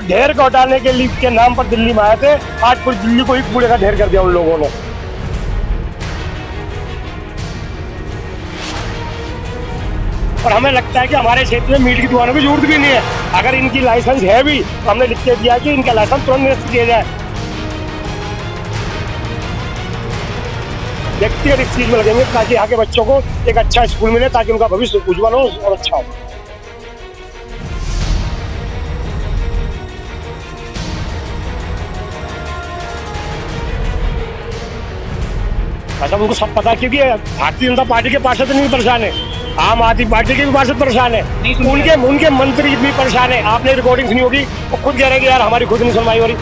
ढेर को हटाने के लिए के नाम पर दिल्ली में आए थे, आज पूरी दिल्ली को ही कूड़े का ढेर कर दिया उन लोगों ने। और हमें लगता है कि हमारे क्षेत्र में मीट की दुकानों की जरूरत भी नहीं है। अगर इनकी लाइसेंस है भी तो हमने लिख के दिया कि इनका लाइसेंस तुरंत निरस्त किया जाए। व्यक्तिगत इस चीज में लगेंगे ताकि यहाँ के बच्चों को एक अच्छा स्कूल मिले, ताकि उनका भविष्य उज्जवल हो और अच्छा हो। मतलब उनको सब पता, क्योंकि भारतीय जनता पार्टी के पार्षद नहीं परेशान है, आम आदमी पार्टी के भी पार्षद परेशान है, उनके मंत्री भी परेशान है। आपने रिकॉर्डिंग सुनी होगी, वो खुद कह रहे कि यार हमारी खुद नहीं सुनवाई हो रही।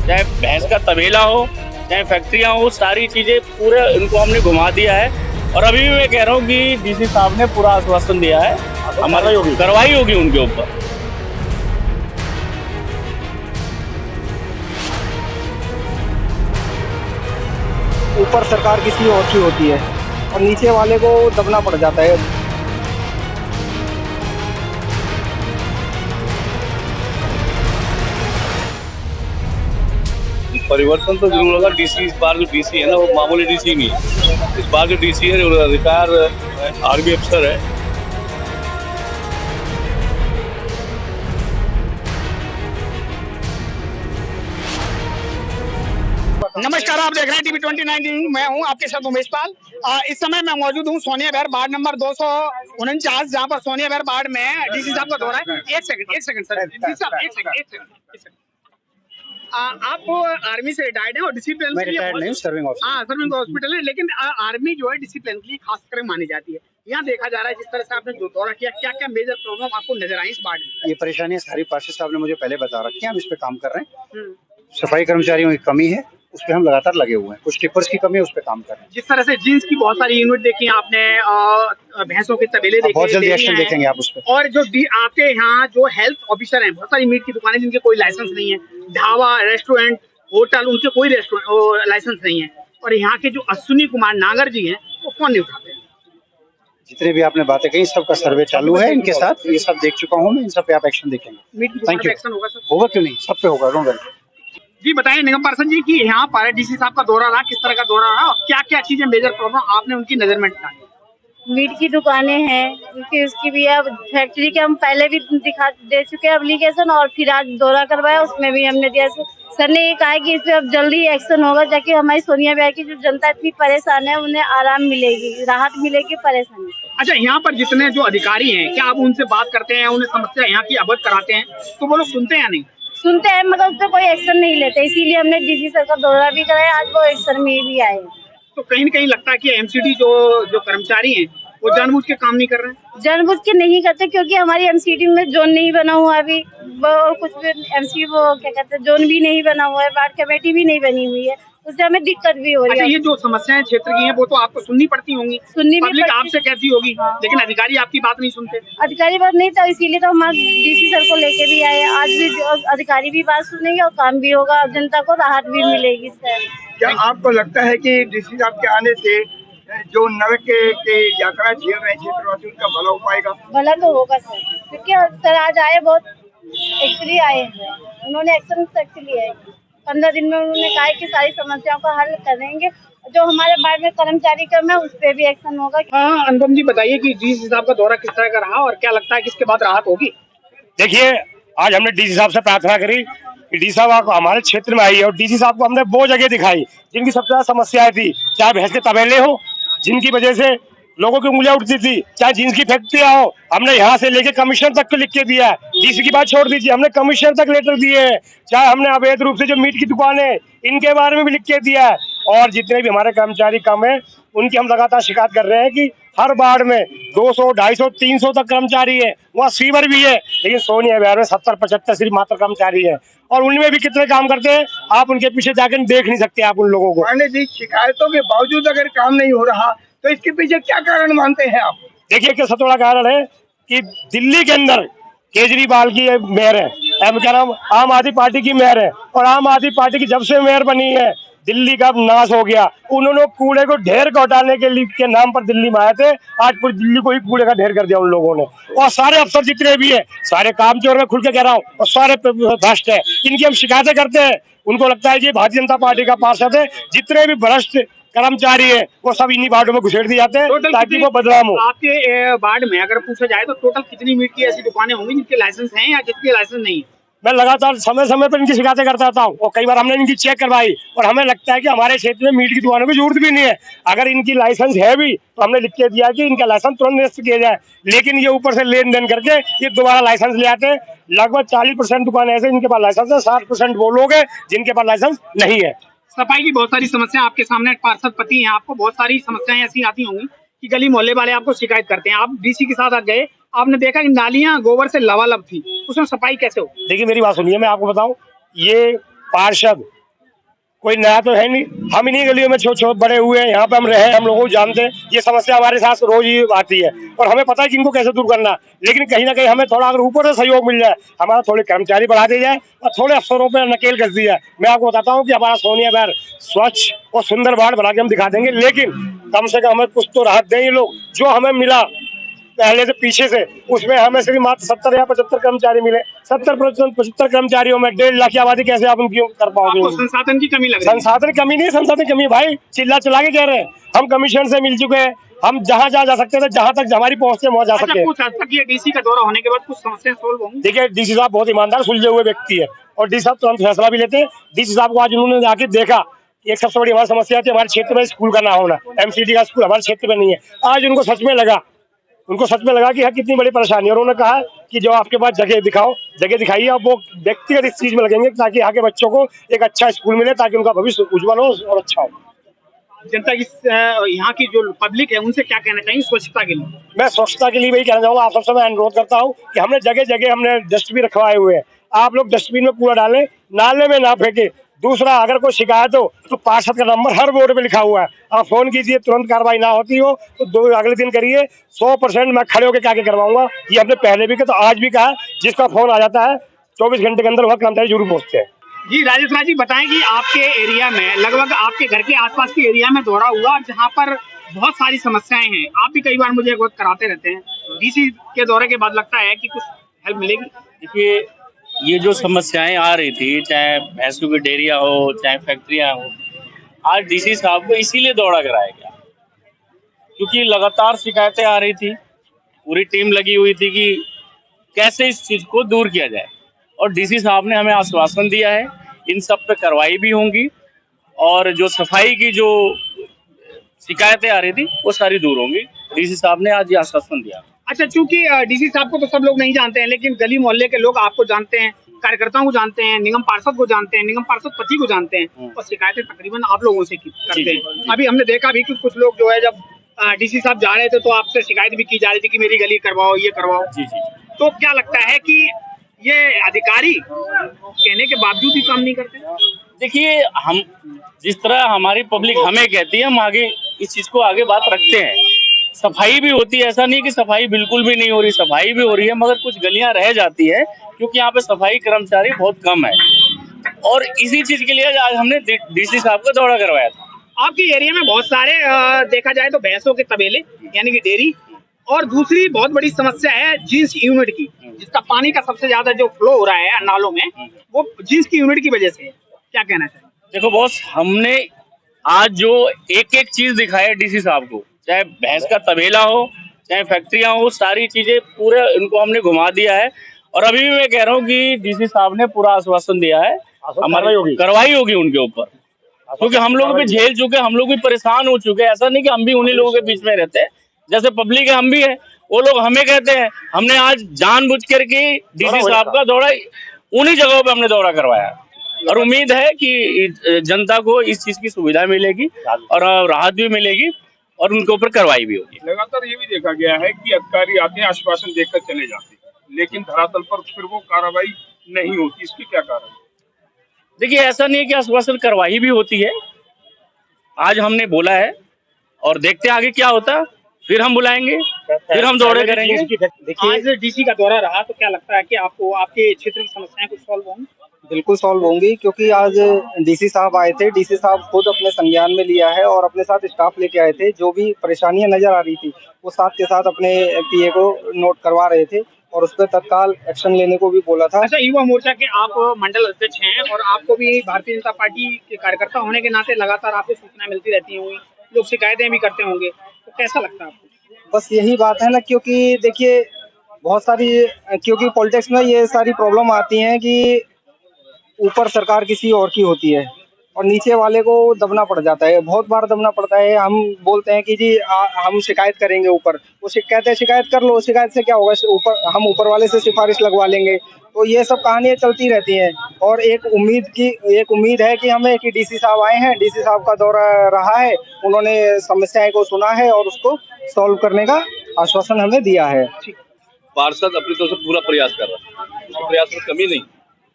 चाहे भैंस का तबेला हो, चाहे फैक्ट्रियां हो, सारी चीजें पूरे इनको हमने घुमा दिया है। और अभी भी मैं कह रहा हूँ कि डीसी साहब ने पूरा आश्वासन दिया है, हमारी कार्रवाई होगी उनके ऊपर। ऊपर सरकार किसी और की होती है और नीचे वाले को दबना पड़ जाता है। परिवर्तन तो जरूर होगा। डीसी इस बार जो डीसी है ना, वो मामूली डीसी नहीं है। इस बार जो डीसी है रिटायर आर्मी अफसर है। नमस्कार, आप देख रहे हैं टीवी 29। मैं हूं आपके साथ उमेश पाल। इस समय मैं मौजूद हूं सोनिया विहार वार्ड नंबर 249, जहां पर सोनिया विहार वार्ड में डीसी साहब का दौरा है। एक सेकंड सर, डीसी साहब एक सेकंड। आप आर्मी से रिटायर्ड हैं और डिसिप्लिन के लिए सर्विंग हॉस्पिटल है, लेकिन आर्मी जो है डिसिप्लिन के लिए खास कर मानी जाती है। यहाँ देखा जा रहा है जिस तरह से आपने जो दौरा किया, क्या क्या मेजर प्रॉब्लम आपको नजर आई इस वार्ड में? ये परेशानियां सारी पार्षद साहब ने मुझे पहले बता रखी है, हम इस पे काम कर रहे हैं। सफाई कर्मचारियों की कमी है, उस पर हम लगातार लगे हुए हैं। कुछ टिपर्स की कमी है, उस पे काम कर रहे हैं। जिस तरह से जींस की बहुत सारी यूनिट देखी आपने, भैंसों के तबेले देखे, बहुत जल्दी एक्शन देखेंगे आप उस पे। और जो आपके यहाँ जो हेल्थ ऑफिसर हैं, बहुत सारी मीट की दुकानें जिनके कोई लाइसेंस नहीं है, ढाबा, रेस्टोरेंट, होटल, उनके कोई लाइसेंस नहीं है। और यहाँ के जो अश्विनी कुमार नागर जी हैं, वो कौन नहीं उठाते? जितने भी आपने बातें कही, सबका सर्वे चालू है इनके साथ। ये सब देख चुका हूँ मैं, इन सब पे आप एक्शन देखेंगे। Thank you. एक्शन होगा सर? होगा क्यों नहीं, सब पे होगा। Don't worry. जी बताइए निगम पार्षद जी की यहाँ पर डीसी साहब का दौरा रहा, किस तरह का दौरा रहा और क्या क्या चीजें मेजर प्रॉब्लम आपने उनकी नजर में डाली? मीट की दुकानें हैं, उसकी भी अब फैक्ट्री के हम पहले भी दिखा दे चुके हैं एप्लीकेशन, और फिर आज दौरा करवाया, उसमें भी हमने दिया। सर ने ये कहा है कि इस पे अब जल्दी एक्शन होगा, ताकि हमारी सोनिया विहार की जो जनता इतनी परेशान है उन्हें आराम मिलेगी, राहत मिलेगी परेशानी से। अच्छा, यहाँ पर जितने जो अधिकारी हैं, क्या आप उनसे बात करते हैं, उन्हें समस्या यहाँ की अवगत कराते हैं, तो वो लोग सुनते हैं या नहीं? सुनते हैं, मगर उस पर कोई एक्शन नहीं लेते, इसीलिए हमने डीसी सर का दौरा भी कराया, आज वो एक्शन में भी आए। तो कहीं न कहीं लगता है कि एमसीडी जो कर्मचारी हैं, वो जानबूझ के काम नहीं कर रहे हैं? जानबूझ के नहीं करते, क्योंकि हमारी एमसीडी में जोन नहीं बना हुआ अभी, वो कुछ भी एमसी वो क्या कहते हैं, जोन भी नहीं बना हुआ है, वार्ड कमेटी भी नहीं बनी हुई है, उससे हमें दिक्कत भी हो रही है। ये जो समस्याएं क्षेत्र की हैं, वो तो आपको सुननी पड़ती होंगी, पब्लिक आपसे कहती होगी। हाँ। लेकिन अधिकारी आपकी बात नहीं सुनते। अधिकारी बात नहीं, तो इसीलिए तो हम डीसी सर को लेके भी आए। आज भी अधिकारी भी बात सुनेंगे और काम भी होगा, जनता को राहत भी मिलेगी। सर, क्या आपको लगता है कि डीसी साहब के आने से जो नरक के यात्रा झेल रहे क्षेत्रवासी, उनका भला हो पाएगा? भला तो होगा सर, क्योंकि सर आज आए, बहुत एक्चुअली आए हैं, उन्होंने एक्शन सख्त लिया है। 15 दिन में उन्होंने कहा है कि सारी समस्याओं का हल करेंगे, जो हमारे वार्ड में कर्मचारी कम है उस पर भी एक्शन होगा। हाँ, अनुपम जी बताइए कि डीसी साहब का दौरा किस तरह का रहा और क्या लगता है कि इसके बाद राहत होगी? देखिए, आज हमने डीसी साहब से प्रार्थना करी कि डीसी साहब हमारे क्षेत्र में आई है, और डीसी साहब को हमने वो जगह दिखाई जिनकी सबसे ज्यादा समस्याएं थी, चाहे भैंस के तबेले हो जिनकी वजह से लोगों की उंगलियां उठती थी, चाहे जींस की फैक्ट्रियां हो, हमने यहाँ से लेके कमिश्नर तक को लिख के दिया है। डीसी की बात छोड़ दीजिए, हमने कमिश्नर तक लेटर दिए हैं। चाहे हमने अवैध रूप से जो मीट की दुकान है, इनके बारे में भी लिख के दिया है। और जितने भी हमारे कर्मचारी कम है, उनकी हम लगातार शिकायत कर रहे हैं कि हर वार्ड में 200, 250, 300 तक कर्मचारी है, वहाँ स्वीपर भी है, लेकिन सोनिया विहार में 70-75 सिर्फ मात्र कर्मचारी है, और उनमें भी कितने काम करते हैं आप उनके पीछे जाकर देख नहीं सकते आप उन लोगों को। शिकायतों के बावजूद अगर काम नहीं हो रहा, तो इसके पीछे क्या कारण मानते हैं आप? देखिए, क्या सबसे बड़ा कारण है कि दिल्ली के अंदर केजरीवाल की मेयर है, क्या नाम, आम आदमी पार्टी की मेयर है, और आम आदमी पार्टी की जब से मेयर बनी है दिल्ली का नाश हो गया। उन्होंने कूड़े को ढेर को हटाने के लिए के नाम पर दिल्ली में आए थे, आज पूरी दिल्ली को ही कूड़े का ढेर कर दिया उन लोगों ने। और सारे अफसर जितने भी है सारे कामचोर, में खुल के कह रहा हूँ, और सारे भ्रष्ट है। इनकी हम शिकायतें करते हैं, उनको लगता है कि भारतीय जनता पार्टी का पार्षद है। जितने भी भ्रष्ट कर्मचारी है वो सब इन्हीं वार्डों में घुसेड़ दिए जाते हैं ताकि वो बदनाम हो। आपके वार्ड में अगर पूछा जाए तो टोटल कितनी मीट की ऐसी दुकानें होंगी जिनके लाइसेंस हैं या जिनके लाइसेंस नहीं है? मैं लगातार समय समय पर इनकी शिकायतें करता रहता हूँ, और कई बार हमने इनकी चेक करवाई, और हमें लगता है कि हमारे क्षेत्र में मीट की दुकानों की जरूरत भी नहीं है। अगर इनकी लाइसेंस है भी तो हमने लिख के दिया कि इनका लाइसेंस तुरंत निरस्त किया जाए, लेकिन ये ऊपर से लेन देन करके ये दोबारा लाइसेंस ले आते हैं। लगभग 40% दुकान ऐसे जिनके पास लाइसेंस है, 60% वो लोग हैं जिनके पास लाइसेंस नहीं है। सफाई की बहुत सारी समस्या आपके सामने, पार्षद पति हैं, आपको बहुत सारी समस्याएं ऐसी आती होंगी कि गली मोहल्ले वाले आपको शिकायत करते हैं। आप डीसी के साथ गए, आपने देखा कि नालियां गोबर से लबालब थी, उसमें सफाई कैसे हो? देखिए मेरी बात सुनिए, मैं आपको बताऊं, ये पार्षद कोई नया तो है नहीं। हम इन्हीं गलियों में छोटे बड़े हुए हैं, यहाँ पे हम रहे, हम लोगों को जानते हैं। ये समस्या हमारे साथ रोज ही आती है और हमें पता है कि इनको कैसे दूर करना। लेकिन कहीं ना कहीं हमें थोड़ा अगर ऊपर से सहयोग मिल जाए, हमारा थोड़े कर्मचारी बढ़ा दिए जाए और थोड़े अफसरों पर नकेल कस दी जाए, मैं आपको बताता हूँ कि हमारा सोनिया बहर स्वच्छ और सुंदर वार्ड बना के हम दिखा देंगे। लेकिन कम से कम हमें कुछ तो राहत दें। ये लोग जो हमें मिला पहले से पीछे से, उसमें हमें सिर्फ मात्र 70 या 75 कर्मचारी मिले। 70-75 कर्मचारियों में 1.5 लाख की आबादी कैसे आप उनकी कर पाओगे? आपको संसाधन की कमी लग रही है? संसाधन कमी नहीं, संसाधन कमी भाई चिल्ला चिल्ला के कह रहे हैं। हम कमीशन से मिल चुके हैं, हम जहाँ जहाँ जा सकते थे, जहाँ तक हमारी पहुँच से वहाँ जा सकते हैं। कुछ हद तक ये डीसी का दौरा होने के बाद कुछ समस्या सोल्व होंगी? देखिए डीसी साहब बहुत ईमानदार सुलझे हुए व्यक्ति है और डीसी साहब तुरंत फैसला भी लेते हैं। डीसी साहब को आज उन्होंने जाके देखा, एक सबसे बड़ी हमारी समस्या थी हमारे क्षेत्र में स्कूल का ना होना, एमसीडी का स्कूल हमारे क्षेत्र में नहीं है। आज उनको सच में लगा कि हाँ कितनी बड़ी परेशानी है। उन्होंने कहा कि जो आपके पास जगह दिखाओ, जगह दिखाइए। अब वो व्यक्तिगत इस चीज में लगेंगे ताकि यहाँ के बच्चों को एक अच्छा स्कूल मिले, ताकि उनका भविष्य उज्जवल हो और अच्छा हो। जनता की यहाँ की जो पब्लिक है उनसे क्या कहना चाहिए स्वच्छता के लिए? मैं स्वच्छता के लिए वही कहना चाहूंगा, आप सबसे मैं अनुरोध करता हूँ कि हमने जगह जगह हमने डस्टबिन रखवाए हुए हैं। आप लोग डस्टबिन में कूड़ा डालें, नाले में ना फेंके। दूसरा, अगर कोई शिकायत हो तो पार्षद का नंबर हर बोर्ड पे लिखा हुआ है, आप फोन कीजिए, तुरंत कार्रवाई ना होती हो तो अगले दिन करिए। 100% मैं खड़े होकर क्या करवाऊंगा। ये हमने पहले भी कहा तो आज भी कहा, जिसका फोन आ जाता है 24 घंटे के अंदर वह कर्मचारी जरूर पहुंचते हैं। जी राजेश राज जी, बताएं कि आपके एरिया में, लगभग आपके घर के आसपास के एरिया में दौरा हुआ जहाँ पर बहुत सारी समस्याएं हैं, आप भी कई बार मुझे अवगत कराते रहते हैं। डीसी के दौरे के बाद लगता है कि कुछ हेल्प मिलेगी? देखिए ये जो समस्याएं आ रही थी, चाहे भैंसों की डेयरियां हो, चाहे फैक्ट्रियां हो, आज डीसी साहब को इसीलिए दौरा कराया गया क्योंकि लगातार शिकायतें आ रही थी। पूरी टीम लगी हुई थी कि कैसे इस चीज को दूर किया जाए, और डीसी साहब ने हमें आश्वासन दिया है इन सब पे कार्रवाई भी होंगी और जो सफाई की जो शिकायतें आ रही थी वो सारी दूर होंगी। डीसी साहब ने आज ये आश्वासन दिया। अच्छा, चूंकि डीसी साहब को तो सब लोग नहीं जानते हैं, लेकिन गली मोहल्ले के लोग आपको जानते हैं, कार्यकर्ताओं को जानते हैं, निगम पार्षद को जानते हैं, निगम पार्षद पति को जानते हैं, और शिकायतें तकरीबन आप लोगों से करते हैं। अभी हमने देखा भी कि कुछ लोग जो है जब डीसी साहब जा रहे थे तो आपसे शिकायत भी की जा रही थी कि मेरी गली करवाओ, ये करवाओ। जी जी। तो क्या लगता है कि ये अधिकारी कहने के बावजूद भी काम नहीं करते? देखिए, हम जिस तरह हमारी पब्लिक हमें कहती है, हम आगे इस चीज को आगे बात रखते हैं। सफाई भी होती है, ऐसा नहीं कि सफाई बिल्कुल भी नहीं हो रही, सफाई भी हो रही है, मगर कुछ गलियां रह जाती है क्योंकि यहाँ पे सफाई कर्मचारी बहुत कम है। और इसी चीज के लिए आज हमने डीसी साहब का दौरा करवाया था। आपके एरिया में बहुत सारे देखा जाए तो भैंसों के तबेले यानी कि डेयरी, और दूसरी बहुत बड़ी समस्या है जींस यूनिट की, जिसका पानी का सबसे ज्यादा जो फ्लो हो रहा है नालों में, वो जींस की यूनिट की वजह से है। क्या कहना चाहिए? देखो बॉस, हमने आज जो एक एक चीज दिखाया डीसी साहब को, चाहे भैंस का तबेला हो, चाहे फैक्ट्रियां हो, सारी चीजें पूरे इनको हमने घुमा दिया है। और अभी भी मैं कह रहा हूँ कि डीसी साहब ने पूरा आश्वासन दिया है, हमारी कार्रवाई होगी उनके ऊपर, क्योंकि हम लोग भी झेल चुके, हम लोग भी परेशान हो चुके हैं। ऐसा नहीं कि हम भी उन्हीं लोगों के बीच में रहते हैं, जैसे पब्लिक है हम भी है, वो लोग हमें कहते हैं। हमने आज जानबूझ करके डीसी साहब का दौरा उन्हीं जगहों पे हमने दौरा करवाया और उम्मीद है कि जनता को इस चीज की सुविधा मिलेगी और राहत भी मिलेगी और उनके ऊपर कार्रवाई भी होगी। लगातार ये भी देखा गया है कि अधिकारी आते हैं, आश्वासन देकर चले जाते हैं, लेकिन धरातल पर फिर वो कार्रवाई नहीं होती। इसके क्या कारण? देखिए, ऐसा नहीं है कि आश्वासन कार्रवाई भी होती है। आज हमने बोला है और देखते हैं आगे क्या होता है, फिर हम बुलाएंगे, फिर हम दौरे करेंगे। आज डीसी का दौरा रहा तो क्या लगता है कि आपको आपके क्षेत्र की समस्याएं कुछ सॉल्व होंगी? बिल्कुल सॉल्व होंगी, क्योंकि आज डीसी साहब आए थे। डीसी साहब खुद अपने संज्ञान में लिया है और अपने साथ स्टाफ लेके आए थे। जो भी परेशानियां नजर आ रही थी वो साथ के साथ अपने पीए को नोट करवा रहे थे और उस पर तत्काल एक्शन लेने को भी बोला था। अच्छा, युवा मोर्चा के आप मंडल अध्यक्ष हैं और आपको भी भारतीय जनता पार्टी के कार्यकर्ता होने के नाते लगातार आपको सूचना मिलती रहती होंगी, लोग शिकायतें भी करते होंगे, तो कैसा लगता है आपको? बस यही बात है ना, क्योंकि देखिए बहुत सारी, क्योंकि पॉलिटिक्स में ये सारी प्रॉब्लम आती हैं कि ऊपर सरकार किसी और की होती है और नीचे वाले को दबना पड़ जाता है। बहुत बार दबना पड़ता है। हम बोलते हैं कि जी हम शिकायत करेंगे ऊपर, वो शिकायत कर लो, शिकायत से क्या होगा, ऊपर हम ऊपर वाले से सिफारिश लगवा लेंगे। तो ये सब कहानियां चलती रहती हैं और एक उम्मीद है कि हमें कि डीसी साहब आए हैं, डीसी साहब का दौरा रहा है, उन्होंने समस्याएं को सुना है और उसको सॉल्व करने का आश्वासन हमें दिया है। पार्षद अपनी तरफ से पूरा प्रयास कर रहा है, उसके प्रयास में कमी नहीं।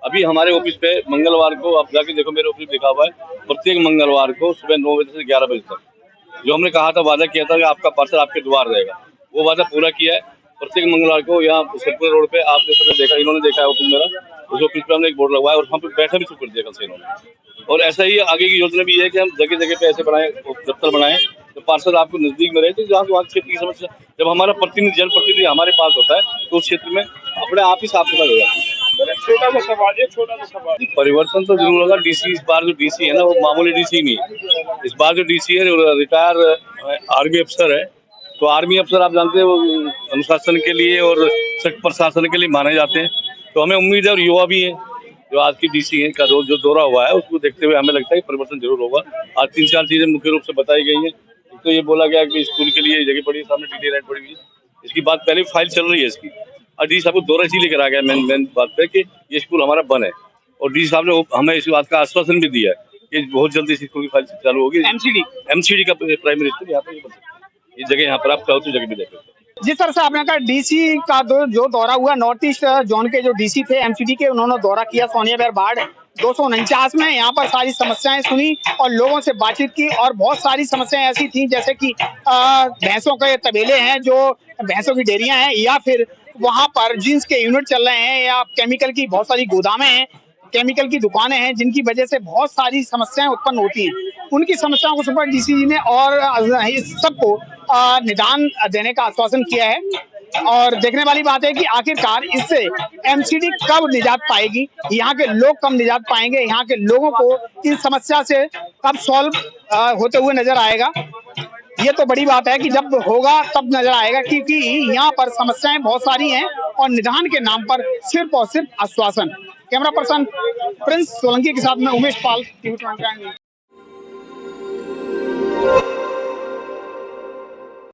अभी हमारे ऑफिस पे मंगलवार को, आप जाके देखो, मेरे ऑफिस लिखा हुआ है, प्रत्येक मंगलवार को सुबह 9 बजे से 11 बजे तक जो हमने कहा था, वादा किया था कि आपका पार्सल आपके द्वार रहेगा, वो वादा पूरा किया है। प्रत्येक मंगलवार को यहाँ सिरपुर रोड पे आपने सबने देखा, इन्होंने देखा है ऑफिस मेरा, उस ऑफिस पे हमने एक बोर्ड लगवाया और हम पे बैठा भी शुरू कर दिया कल से इन्होंने। और ऐसा ही आगे की योजना भी है कि हम जगह जगह पे ऐसे बनाए, दफ्तर बनाए, तो पार्षद आपको नजदीक में रहे, तो जहाँ क्षेत्र की समस्या, जब हमारा प्रतिनिधि जनप्रतिनिधि हमारे पास होता है तो उस क्षेत्र में अपने आप ही साफ सफाई हो जाती है। छोटा सा सवाल परिवर्तन तो जरूर होगा। डीसी, इस बार जो डीसी है ना, वो मामूली डीसी नहीं है। इस बार जो डीसी है रिटायर आर्मी अफसर है, तो आर्मी अफसर आप जानते हैं वो अनुशासन के लिए और सख्त प्रशासन के लिए माने जाते हैं। तो हमें उम्मीद है, और युवा भी है, जो आज की डीसी है का जो दौरा हुआ है उसको देखते हुए हमें लगता है कि परिवर्तन जरूर होगा। आज 3-4 चीजें मुख्य रूप से बताई गई हैं। तो ये बोला गया कि स्कूल के लिए जगह पड़ी है, सामने टीटी लाइट पड़ी हुई है, इसकी बात पहले फाइल चल रही है इसकी। और डी साहब को दौरा इसी लेकर आ गया मेन बात पे कि ये स्कूल हमारा बन है, और डी साहब ने हमें इस बात का आश्वासन भी दिया है कि बहुत जल्दी इस स्कूल की फाइल चालू होगी। एमसीडी का प्राइमरी स्कूल यहाँ पे ये जगह, यहाँ पर आप चाहो तो जगह भी देख सकते हैं। जिस तरह से आपने कहा डीसी का जो दौरा हुआ, नॉर्थ ईस्ट जोन के जो डीसी थे एमसीडी के, उन्होंने दौरा किया सोनिया बेर बाढ़ 249 में। यहाँ पर सारी समस्याएं सुनी और लोगों से बातचीत की, और बहुत सारी समस्याएं ऐसी थी जैसे कि भैंसों के तबेले हैं, जो भैंसों की डेयरियां हैं, या फिर वहां पर जींस के यूनिट चल रहे हैं, या केमिकल की बहुत सारी गोदामें हैं, केमिकल की दुकानें हैं, जिनकी वजह से बहुत सारी समस्याएं उत्पन्न होती हैं। उनकी समस्याओं को सुपर डीसी जी ने और इस सबको निदान देने का आश्वासन किया है। और देखने वाली बात है कि आखिरकार इससे एमसीडी कब निजात पाएगी, यहाँ के लोग कब निजात पाएंगे, यहाँ के लोगों को इस समस्या से कब सॉल्व होते हुए नजर आएगा। ये तो बड़ी बात है कि जब होगा तब नजर आएगा, क्योंकि यहाँ पर समस्याएं बहुत सारी हैं और निदान के नाम पर सिर्फ और सिर्फ आश्वासन। कैमरा पर्सन प्रिंस सोलंकी के साथ में उमेश पाल, TV 29।